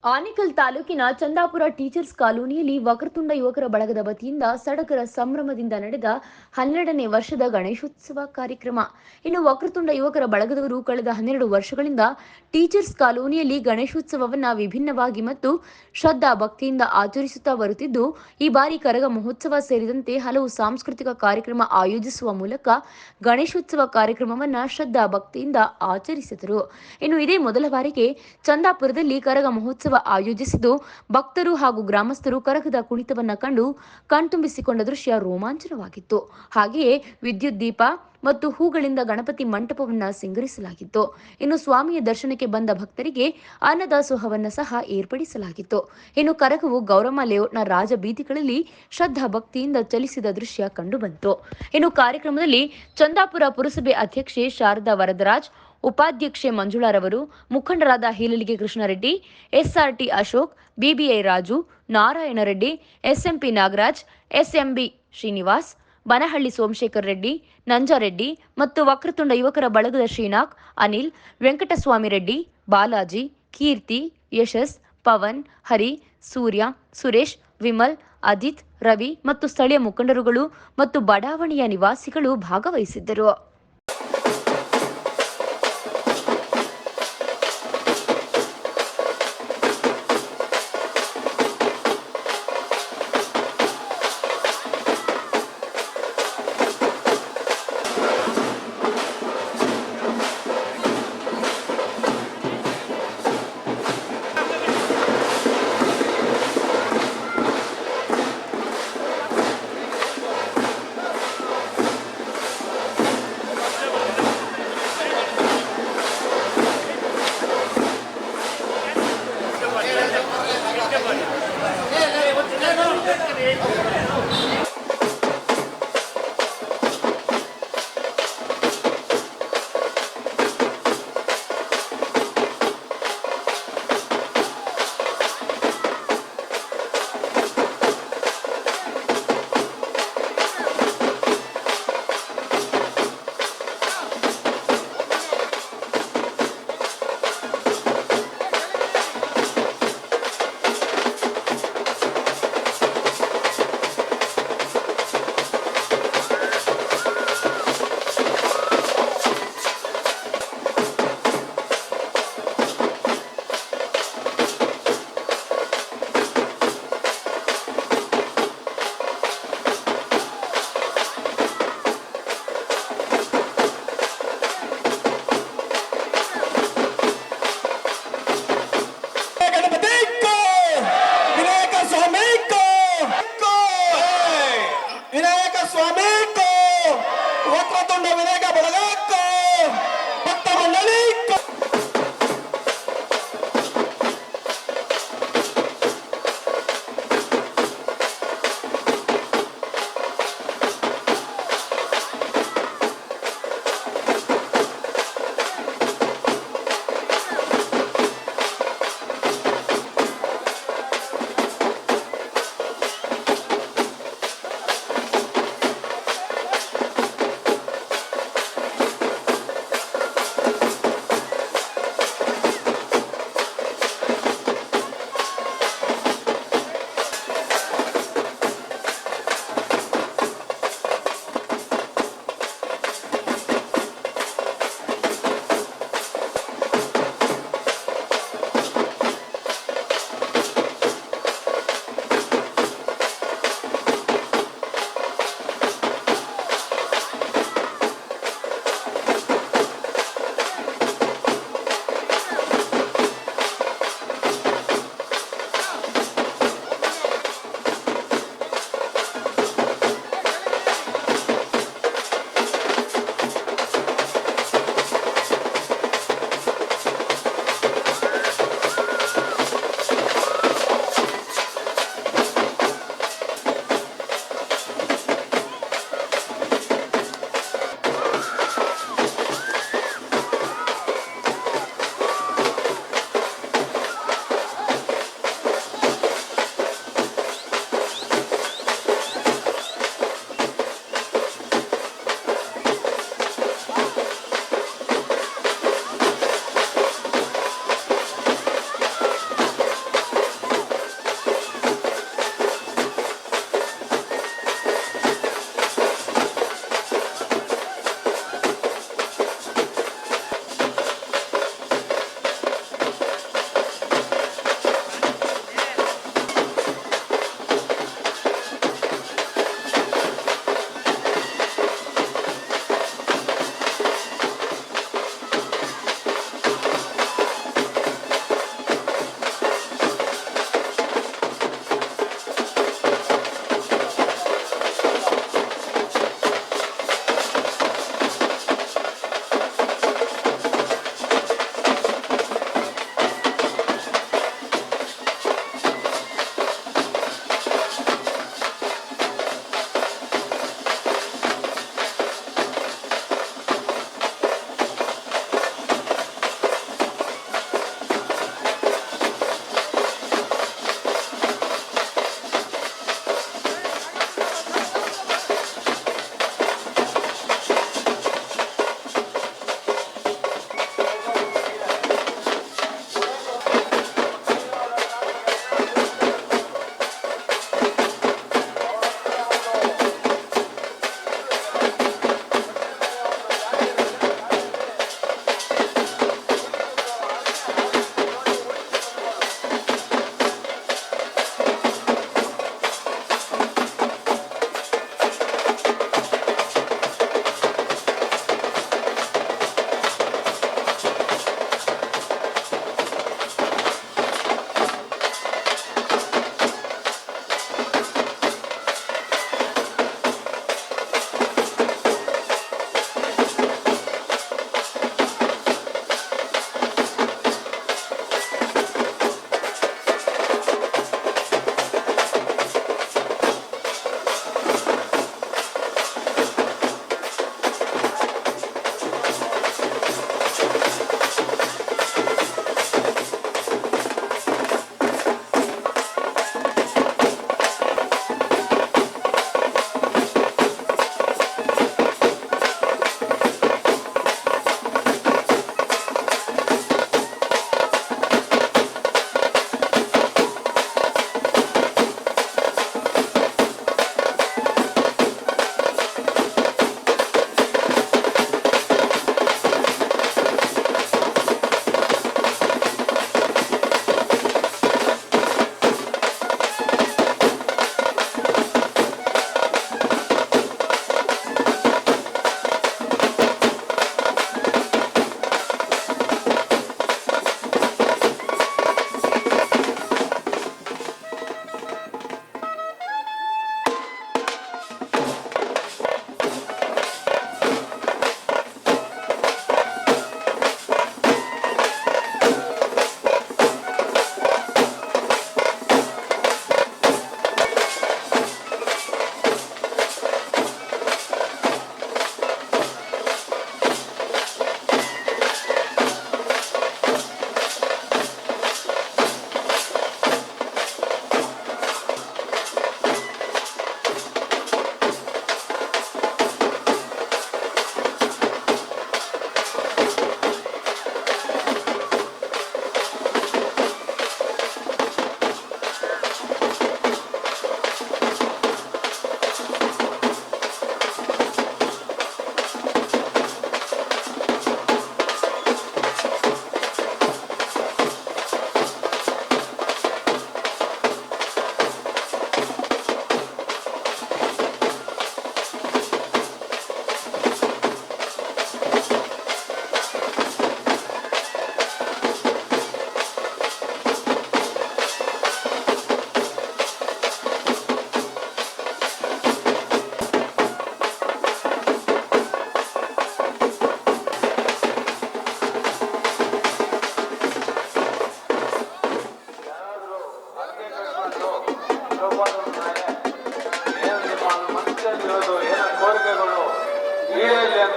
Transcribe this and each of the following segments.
ಆನೇಕಲ್ ತಾಲೂಕಿನ ಚಂದಾಪುರ ಟೀಚರ್ಸ್ ಕಾಲೋನಿಯಲ್ಲಿ ವಕ್ರತುಂಡ ಯುವಕರ ಬಳಗದ ವತಿಯಿಂದ ಸಡಗರ ಸಂಭ್ರಮದಿಂದ ನಡೆದ 12ನೇ ವರ್ಷದ ಗಣೇಶೋತ್ಸವ ಕಾರ್ಯಕ್ರಮ. ಇನ್ನು ವಕ್ರತುಂಡ ಯುವಕರ ಬಳಗದವರು ಕಳೆದ 12 ವರ್ಷಗಳಿಂದ ಟೀಚರ್ಸ್ ಕಾಲೋನಿಯಲ್ಲಿ ಗಣೇಶೋತ್ಸವವನ್ನು ವಿಭಿನ್ನವಾಗಿ ಮತ್ತು ಶ್ರದ್ಧಾ ಭಕ್ತಿಯಿಂದ ಆಚರಿಸುತ್ತಾ ಬರುತ್ತಿದ್ದು, ಈ ಬಾರಿ ಕರಗ ಮಹೋತ್ಸವ ಸೇರಿದಂತೆ ಹಲವು ಸಾಂಸ್ಕೃತಿಕ ಕಾರ್ಯಕ್ರಮ ಆಯೋಜಿಸುವ ಮೂಲಕ ಗಣೇಶೋತ್ಸವ ಕಾರ್ಯಕ್ರಮವನ್ನು ಶ್ರದ್ಧಾ ಭಕ್ತಿಯಿಂದ ಆಚರಿಸಿದರು. ಇನ್ನು ಇದೇ ಮೊದಲ ಬಾರಿಗೆ ಚಂದಾಪುರದಲ್ಲಿ ಕರಗ ಮಹೋತ್ಸವ ಆಯೋಜಿಸಿದ್ದು, ಭಕ್ತರು ಹಾಗೂ ಗ್ರಾಮಸ್ಥರು ಕರಗದ ಕುಣಿತವನ್ನ ಕಂಡು ಕಣ್ತುಂಬಿಸಿಕೊಂಡ ದೃಶ್ಯ ರೋಮಾಂಚನವಾಗಿತ್ತು. ಹಾಗೆಯೇ ವಿದ್ಯುತ್ ದೀಪ ಮತ್ತು ಹೂಗಳಿಂದ ಗಣಪತಿ ಮಂಟಪವನ್ನ ಸಿಂಗರಿಸಲಾಗಿತ್ತು. ಇನ್ನು ಸ್ವಾಮಿಯ ದರ್ಶನಕ್ಕೆ ಬಂದ ಭಕ್ತರಿಗೆ ಅನ್ನದಾಸೋಹವನ್ನ ಸಹ ಏರ್ಪಡಿಸಲಾಗಿತ್ತು. ಇನ್ನು ಕರಗವು ಗೌರಮ್ಮ ಲೇಔಟ್ನ ರಾಜ ಬೀದಿಗಳಲ್ಲಿ ಶ್ರದ್ಧಾ ಭಕ್ತಿಯಿಂದ ಚಲಿಸಿದ ದೃಶ್ಯ ಕಂಡುಬಂತು. ಇನ್ನು ಕಾರ್ಯಕ್ರಮದಲ್ಲಿ ಚಂದಾಪುರ ಪುರಸಭೆ ಅಧ್ಯಕ್ಷೆ ಶಾರದಾ ವರದರಾಜ್, ಉಪಾಧ್ಯಕ್ಷೆ ಮಂಜುಳಾರವರು, ಮುಖಂಡರಾದ ಹೀಲಲಿಗೆ ಕೃಷ್ಣರೆಡ್ಡಿ, ಎಸ್ಆರ್ಟಿ ಅಶೋಕ್, ಬಿಬಿಐ ರಾಜು, ನಾರಾಯಣ ರೆಡ್ಡಿ, ಎಸ್ಎಂಪಿ ನಾಗರಾಜ್, ಎಸ್ಎಂಬಿ ಶ್ರೀನಿವಾಸ್, ಬನಹಳ್ಳಿ ಸೋಮಶೇಖರ್ ರೆಡ್ಡಿ, ನಂಜಾರೆಡ್ಡಿ ಮತ್ತು ವಕ್ರತುಂಡ ಯುವಕರ ಬಳಗದ ಶ್ರೀನಾಥ್, ಅನಿಲ್, ವೆಂಕಟಸ್ವಾಮಿ ರೆಡ್ಡಿ, ಬಾಲಾಜಿ, ಕೀರ್ತಿ, ಯಶಸ್, ಪವನ್, ಹರಿ, ಸೂರ್ಯ, ಸುರೇಶ್, ವಿಮಲ್, ಅಜಿತ್, ರವಿ ಮತ್ತು ಸ್ಥಳೀಯ ಮುಖಂಡರುಗಳು ಮತ್ತು ಬಡಾವಣೆಯ ನಿವಾಸಿಗಳು ಭಾಗವಹಿಸಿದ್ದರು.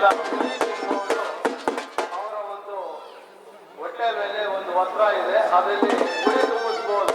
ಎಲ್ಲ ಅವರ ಒಂದು ಹೊಟ್ಟೆ ಮೇಲೆ ಒಂದು ವಸ್ತ್ರ ಇದೆ, ಅದರಲ್ಲಿ ಗುರಿ ತುಂಬಿಸ್ಬೋದು.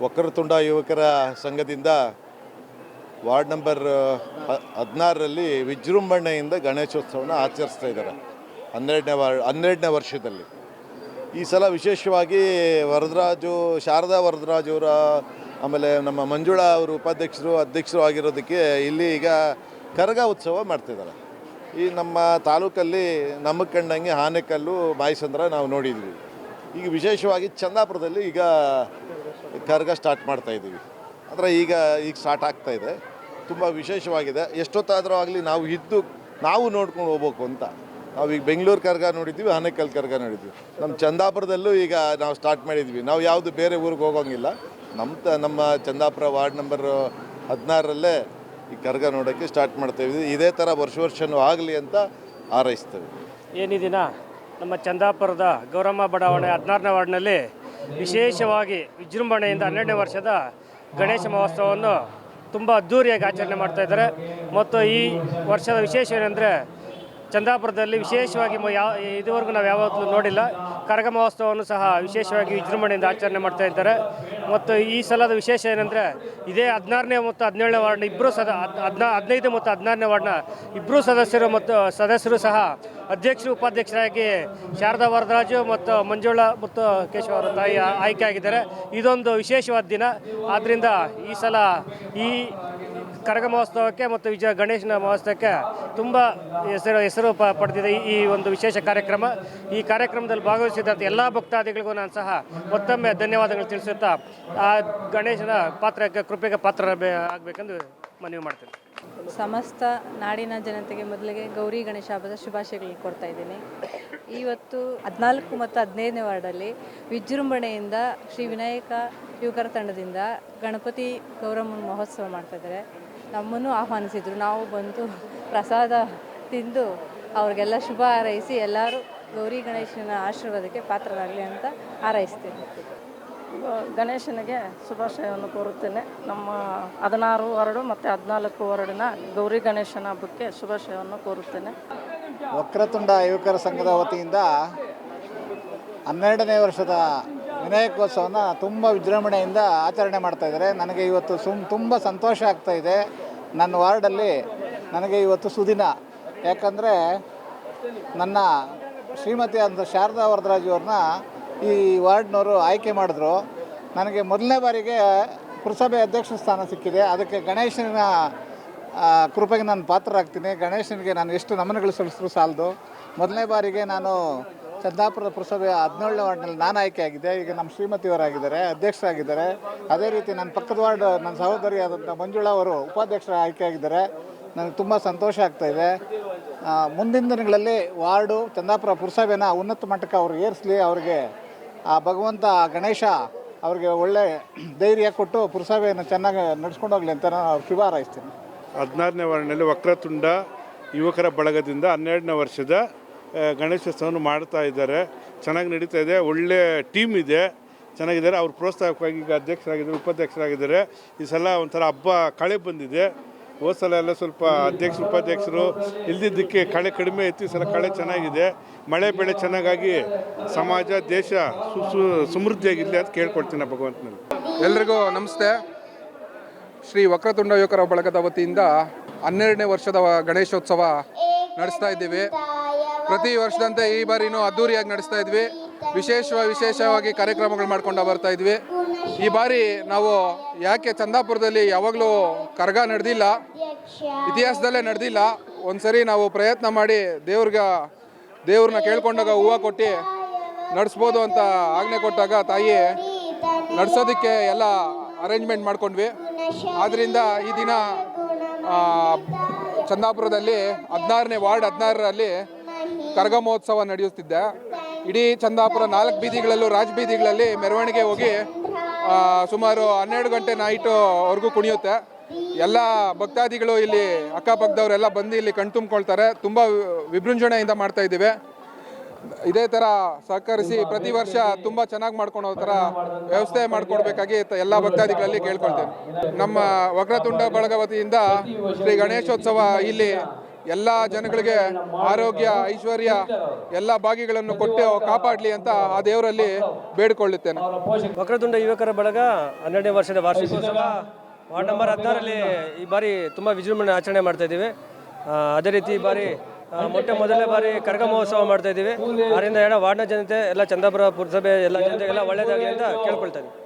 ವಕ್ರತುಂಡ ಯುವಕರ ಸಂಘದಿಂದ ವಾರ್ಡ್ ನಂಬರ್ 16ರಲ್ಲಿ ವಿಜೃಂಭಣೆಯಿಂದ ಗಣೇಶೋತ್ಸವನ ಆಚರಿಸ್ತಾ ಇದ್ದಾರೆ 12ನೇ ವರ್ಷದಲ್ಲಿ. ಈ ಸಲ ವಿಶೇಷವಾಗಿ ಶಾರದಾ ವರದರಾಜು ಅವರ, ಆಮೇಲೆ ನಮ್ಮ ಮಂಜುಳಾ ಅವರು ಅಧ್ಯಕ್ಷರು ಆಗಿರೋದಕ್ಕೆ ಇಲ್ಲಿ ಈಗ ಕರಗ ಉತ್ಸವ ಮಾಡ್ತಿದ್ದಾರೆ. ಈ ನಮ್ಮ ತಾಲೂಕಲ್ಲಿ ನಮಗೆ ಕಂಡಂಗೆ ಆನೆಕಲ್ಲು, ಮಾಯಸಂದ್ರ ನಾವು ನೋಡಿದ್ವಿ. ಈಗ ವಿಶೇಷವಾಗಿ ಚಂದಾಪುರದಲ್ಲಿ ಈಗ ಕರಗ ಸ್ಟಾರ್ಟ್ ಮಾಡ್ತಾಯಿದ್ದೀವಿ. ಅಂದರೆ ಈಗ ಸ್ಟಾರ್ಟ್ ಆಗ್ತಾಯಿದೆ. ತುಂಬ ವಿಶೇಷವಾಗಿದೆ. ಎಷ್ಟೊತ್ತಾದರೂ ಆಗಲಿ ನಾವು ನೋಡ್ಕೊಂಡು ಹೋಗ್ಬೇಕು ಅಂತ. ನಾವೀಗ ಬೆಂಗಳೂರು ಕರಗ ನೋಡಿದ್ವಿ, ಆನೆಕಲ್ ಕರಗ ನೋಡಿದ್ವಿ. ನಮ್ಮ ಚಂದಾಪುರದಲ್ಲೂ ಈಗ ನಾವು ಸ್ಟಾರ್ಟ್ ಮಾಡಿದ್ವಿ. ನಾವು ಯಾವುದು ಬೇರೆ ಊರಿಗೆ ಹೋಗೋಂಗಿಲ್ಲ. ನಮ್ಮ ಚಂದಾಪುರ ವಾರ್ಡ್ ನಂಬರ್ 16ರಲ್ಲೇ ಈ ಕರಗ ನೋಡೋಕ್ಕೆ ಸ್ಟಾರ್ಟ್ ಮಾಡ್ತಾಯಿದ್ವಿ. ಇದೇ ಥರ ವರ್ಷವೂ ಆಗಲಿ ಅಂತ ಹಾರೈಸ್ತೇವೆ. ಈ ದಿನ ನಮ್ಮ ಚಂದಾಪುರದ ಗೌರಮ್ಮ ಬಡಾವಣೆ 16ನೇ ವಾರ್ಡ್ನಲ್ಲಿ ವಿಶೇಷವಾಗಿ ವಿಜೃಂಭಣೆಯಿಂದ 12ನೇ ವರ್ಷದ ಗಣೇಶ ಮಹೋತ್ಸವವನ್ನು ತುಂಬ ಅದ್ಧೂರಿಯಾಗಿ ಆಚರಣೆ ಮಾಡ್ತಾಯಿದ್ದಾರೆ. ಮತ್ತು ಈ ವರ್ಷದ ವಿಶೇಷ ಏನೆಂದರೆ, ಚಂದಾಪುರದಲ್ಲಿ ವಿಶೇಷವಾಗಿ ಇದುವರೆಗೂ ನಾವು ಯಾವತ್ತೂ ನೋಡಿಲ್ಲ, ಕರಗ ಮಹೋತ್ಸವವನ್ನು ಸಹ ವಿಶೇಷವಾಗಿ ವಿಜೃಂಭಣೆಯಿಂದ ಆಚರಣೆ ಮಾಡ್ತಾ ಇದ್ದಾರೆ. ಮತ್ತು ಈ ಸಲದ ವಿಶೇಷ ಏನಂದರೆ, ಇದೇ 16ನೇ ಮತ್ತು 17ನೇ ವಾರ್ಡ್ನ 15 ಮತ್ತು 16ನೇ ವಾರ್ಡ್ನ ಇಬ್ಬರು ಸದಸ್ಯರು ಸಹ ಅಧ್ಯಕ್ಷರು ಉಪಾಧ್ಯಕ್ಷರಾಗಿ ಶಾರದಾ ವರದರಾಜು ಮತ್ತು ಮಂಜುಳಾ ಮತ್ತು ಕೇಶವ ಅವರ ತಾಯಿ ಆಯ್ಕೆಯಾಗಿದ್ದಾರೆ. ಇದೊಂದು ವಿಶೇಷವಾದ ದಿನ. ಆದ್ದರಿಂದ ಈ ಸಲ ಈ ಕರಗ ಮಹೋತ್ಸವಕ್ಕೆ ಮತ್ತು ಗಣೇಶನ ಮಹೋತ್ಸವಕ್ಕೆ ತುಂಬ ಹೆಸರು ಪಡೆದಿದೆ ಈ ಒಂದು ವಿಶೇಷ ಕಾರ್ಯಕ್ರಮ. ಈ ಕಾರ್ಯಕ್ರಮದಲ್ಲಿ ಭಾಗವಹಿಸಿದಂಥ ಎಲ್ಲ ಭಕ್ತಾದಿಗಳಿಗೂ ನಾನು ಸಹ ಮತ್ತೊಮ್ಮೆ ಧನ್ಯವಾದಗಳು ತಿಳಿಸುತ್ತಾ ಆ ಗಣೇಶನ ಕೃಪೆಗೆ ಪಾತ್ರ ಆಗಬೇಕೆಂದು ಮನವಿ ಮಾಡ್ತೇನೆ. ಸಮಸ್ತ ನಾಡಿನ ಜನತೆಗೆ ಮೊದಲಿಗೆ ಗೌರಿ ಗಣೇಶ ಹಬ್ಬದ ಶುಭಾಶಯಗಳನ್ನು ಕೊಡ್ತಾ ಇದ್ದೀನಿ. ಇವತ್ತು 14 ಮತ್ತು 15ನೇ ವಾರ್ಡಲ್ಲಿ ವಿಜೃಂಭಣೆಯಿಂದ ಶ್ರೀ ವಿನಾಯಕ ಯುವಕರ ತಂಡದಿಂದ ಗಣಪತಿ ಗೌರಮ್ಮನ ಮಹೋತ್ಸವ ಮಾಡ್ತಾಯಿದ್ದಾರೆ. ನಮ್ಮನ್ನು ಆಹ್ವಾನಿಸಿದರು. ನಾವು ಬಂದು ಪ್ರಸಾದ ತಿಂದು ಅವ್ರಿಗೆಲ್ಲ ಶುಭ ಹಾರೈಸಿ ಎಲ್ಲರೂ ಗೌರಿ ಗಣೇಶನ ಆಶೀರ್ವಾದಕ್ಕೆ ಪಾತ್ರರಾಗಲಿ ಅಂತ ಹಾರೈಸ್ತೀನಿ. ಗಣೇಶನಿಗೆ ಶುಭಾಶಯವನ್ನು ಕೋರುತ್ತೇನೆ. ನಮ್ಮ 16 ವಾರ್ಡು ಮತ್ತು 14 ವಾರ್ಡಿನ ಗೌರಿ ಗಣೇಶನ ಹಬ್ಬಕ್ಕೆ ಶುಭಾಶಯವನ್ನು ಕೋರುತ್ತೇನೆ. ವಕ್ರತುಂಡ ಯುವಕರ ಸಂಘದ ವತಿಯಿಂದ 12ನೇ ವರ್ಷದ ವಿನಾಯಕೋತ್ಸವನ ತುಂಬ ವಿಜೃಂಭಣೆಯಿಂದ ಆಚರಣೆ ಮಾಡ್ತಾಯಿದ್ದಾರೆ. ನನಗೆ ಇವತ್ತು ತುಂಬ ಸಂತೋಷ ಆಗ್ತಾಯಿದೆ. ನನ್ನ ವಾರ್ಡಲ್ಲಿ ನನಗೆ ಇವತ್ತು ಸುದಿನ. ಯಾಕಂದರೆ ನನ್ನ ಶ್ರೀಮತಿ ಅಂತ ಶಾರದಾ ವರದರಾಜು ಅವ್ರನ್ನ ಈ ವಾರ್ಡ್ನವರು ಆಯ್ಕೆ ಮಾಡಿದ್ರು. ನನಗೆ ಮೊದಲನೇ ಬಾರಿಗೆ ಪುರಸಭೆ ಅಧ್ಯಕ್ಷ ಸ್ಥಾನ ಸಿಕ್ಕಿದೆ. ಅದಕ್ಕೆ ಗಣೇಶನ ಕೃಪೆಗೆ ನಾನು ಪಾತ್ರರಾಗ್ತೀನಿ. ಗಣೇಶನಿಗೆ ನಾನು ಎಷ್ಟು ನಮನಗಳು ಸಲ್ಲಿಸಿದ್ರು ಸಾಲದು. ಮೊದಲನೇ ಬಾರಿಗೆ ನಾನು ಚಂದಾಪುರದ ಪುರಸಭೆ 17ನೇ ವಾರ್ಡ್ನಲ್ಲಿ ನಾನು ಆಯ್ಕೆಯಾಗಿದ್ದೆ. ಈಗ ನಮ್ಮ ಶ್ರೀಮತಿಯವರಾಗಿದ್ದಾರೆ, ಅಧ್ಯಕ್ಷರಾಗಿದ್ದಾರೆ. ಅದೇ ರೀತಿ ನನ್ನ ಪಕ್ಕದ ವಾರ್ಡ್ ನನ್ನ ಸಹೋದರಿಯಾದಂಥ ಮಂಜುಳಾ ಅವರು ಉಪಾಧ್ಯಕ್ಷರ ಆಯ್ಕೆಯಾಗಿದ್ದಾರೆ. ನನಗೆ ತುಂಬ ಸಂತೋಷ ಆಗ್ತಾಯಿದೆ. ಮುಂದಿನ ದಿನಗಳಲ್ಲಿ ವಾರ್ಡು ಚಂದಾಪುರ ಪುರಸಭೆನ ಉನ್ನತ ಮಟ್ಟಕ್ಕೆ ಅವ್ರು ಏರಿಸಲಿ. ಅವ್ರಿಗೆ ಆ ಭಗವಂತ ಗಣೇಶ ಅವ್ರಿಗೆ ಒಳ್ಳೆ ಧೈರ್ಯ ಕೊಟ್ಟು ಪುರಸಭೆಯನ್ನು ಚೆನ್ನಾಗಿ ನಡ್ಸ್ಕೊಂಡು ಹೋಗಲಿ ಅಂತ ನಾನು ಶುಭ ಹಾರೈಸ್ತೀನಿ. 16ನೇ ವಾರ್ಡ್ನಲ್ಲಿ ವಕ್ರತುಂಡ ಯುವಕರ ಬಳಗದಿಂದ 12ನೇ ವರ್ಷದ ಗಣೇಶೋತ್ಸವವನ್ನು ಮಾಡ್ತಾ ಇದ್ದಾರೆ. ಚೆನ್ನಾಗಿ ನಡೀತಾ ಇದೆ. ಒಳ್ಳೆ ಟೀಮ್ ಇದೆ, ಚೆನ್ನಾಗಿದ್ದಾರೆ. ಅವ್ರು ಪ್ರೋತ್ಸಾಹಕವಾಗಿ ಈಗ ಅಧ್ಯಕ್ಷರಾಗಿದ್ದಾರೆ, ಉಪಾಧ್ಯಕ್ಷರಾಗಿದ್ದಾರೆ. ಈ ಸಲ ಒಂಥರ ಹಬ್ಬ ಕಳೆ ಬಂದಿದೆ. ಹೋದ ಸಲ ಎಲ್ಲ ಸ್ವಲ್ಪ ಉಪಾಧ್ಯಕ್ಷರು ಇಲ್ದಿದ್ದಕ್ಕೆ ಕಳೆ ಕಡಿಮೆ ಇತ್ತು. ಈ ಸಲ ಕಳೆ ಚೆನ್ನಾಗಿದೆ. ಮಳೆ ಬೆಳೆ ಚೆನ್ನಾಗಾಗಿ ಸಮಾಜ ದೇಶ ಸಮೃದ್ಧಿಯಾಗಿರಲಿ ಅಂತ ಕೇಳ್ಕೊಳ್ತೀನಿ ಭಗವಂತನಲ್ಲಿ. ಎಲ್ರಿಗೂ ನಮಸ್ತೆ. ಶ್ರೀ ವಕ್ರತುಂಡ ಯುವಕರ ಬಳಗದ ವತಿಯಿಂದ 12ನೇ ವರ್ಷದ ಗಣೇಶೋತ್ಸವ ನಡೆಸ್ತಾ ಇದ್ದೀವಿ. ಪ್ರತಿ ವರ್ಷದಂತೆ ಈ ಬಾರಿನೂ ಅದ್ದೂರಿಯಾಗಿ ನಡೆಸ್ತಾ ಇದ್ವಿ. ವಿಶೇಷವಾಗಿ ಕಾರ್ಯಕ್ರಮಗಳು ಮಾಡ್ಕೊಂಡು ಬರ್ತಾ ಇದ್ವಿ. ಈ ಬಾರಿ ನಾವು ಯಾಕೆ ಚಂದಾಪುರದಲ್ಲಿ ಯಾವಾಗಲೂ ಕರಗ ನಡೆದಿಲ್ಲ, ಇತಿಹಾಸದಲ್ಲೇ ನಡೆದಿಲ್ಲ. ಒಂದ್ಸರಿ ನಾವು ಪ್ರಯತ್ನ ಮಾಡಿ ದೇವ್ರನ್ನ ಕೇಳ್ಕೊಂಡಾಗ ಹೂವು ಕೊಟ್ಟು ನಡೆಸ್ಬೋದು ಅಂತ ಆಜ್ಞೆ ಕೊಟ್ಟಾಗ ತಾಯಿ ನಡೆಸೋದಕ್ಕೆ ಎಲ್ಲ ಅರೇಂಜ್ಮೆಂಟ್ ಮಾಡ್ಕೊಂಡ್ವಿ. ಆದ್ದರಿಂದ ಈ ದಿನ ಚಂದಾಪುರದಲ್ಲಿ 16ನೇ ವಾರ್ಡ್ 16ರಲ್ಲಿ ಕರಗ ಮಹೋತ್ಸವ ನಡೆಯುತ್ತಿದ್ದೆ. ಇಡೀ ಚಂದಾಪುರ 4 ಬೀದಿಗಳಲ್ಲೂ ರಾಜಬೀದಿಗಳಲ್ಲಿ ಮೆರವಣಿಗೆ ಹೋಗಿ ಸುಮಾರು 12 ಗಂಟೆ ನೈಟ್ವರೆಗೂ ಕುಣಿಯುತ್ತೆ. ಎಲ್ಲ ಭಕ್ತಾದಿಗಳು ಇಲ್ಲಿ ಅಕ್ಕಪಕ್ಕದವರೆಲ್ಲ ಬಂದು ಇಲ್ಲಿ ಕಣ್ತುಂಬ್ಕೊಳ್ತಾರೆ. ತುಂಬ ವಿಜೃಂಭಣೆಯಿಂದ ಮಾಡ್ತಾ ಇದ್ದೀವಿ. ಇದೇ ಥರ ಸಹಕರಿಸಿ ಪ್ರತಿ ವರ್ಷ ತುಂಬ ಚೆನ್ನಾಗಿ ಮಾಡ್ಕೊಳೋ ಥರ ವ್ಯವಸ್ಥೆ ಮಾಡಿಕೊಡ್ಬೇಕಾಗಿ ಎಲ್ಲ ಭಕ್ತಾದಿಗಳಲ್ಲಿ ಕೇಳ್ಕೊಳ್ತೇನೆ. ನಮ್ಮ ವಕ್ರತುಂಡ ಬಳಗ ವತಿಯಿಂದ ಶ್ರೀ ಗಣೇಶೋತ್ಸವ ಇಲ್ಲಿ ಎಲ್ಲ ಜನಗಳಿಗೆ ಆರೋಗ್ಯ ಐಶ್ವರ್ಯ ಎಲ್ಲ ಭಾಗ್ಯಗಳನ್ನು ಕೊಟ್ಟು ಕಾಪಾಡಲಿ ಅಂತ ಆ ದೇವರಲ್ಲಿ ಬೇಡಿಕೊಳ್ಳುತ್ತೇನೆ. ವಕ್ರತುಂಡ ಯುವಕರ ಬಳಗ 12ನೇ ವರ್ಷದ ವಾರ್ಷಿಕೋತ್ಸವ ವಾರ್ಡ್ ನಂಬರ್ 16ರಲ್ಲಿ ಈ ಬಾರಿ ತುಂಬ ವಿಜೃಂಭಣೆ ಆಚರಣೆ ಮಾಡ್ತಾ ಇದ್ದೀವಿ. ಅದೇ ರೀತಿ ಈ ಬಾರಿ ಮೊದಲನೇ ಬಾರಿ ಕರಗ ಮಹೋತ್ಸವ ಮಾಡ್ತಾ ಇದ್ದೀವಿ. ಅದರಿಂದ ವಾರ್ಡ್ನ ಜನತೆ ಎಲ್ಲ ಚಂದಾಪುರ ಪುರಸಭೆ ಎಲ್ಲ ಜನತೆಗೆಲ್ಲ ಒಳ್ಳೆಯದಾಗಲಿ ಅಂತ ಕೇಳ್ಕೊಳ್ತಾ ಇದ್ದೀವಿ.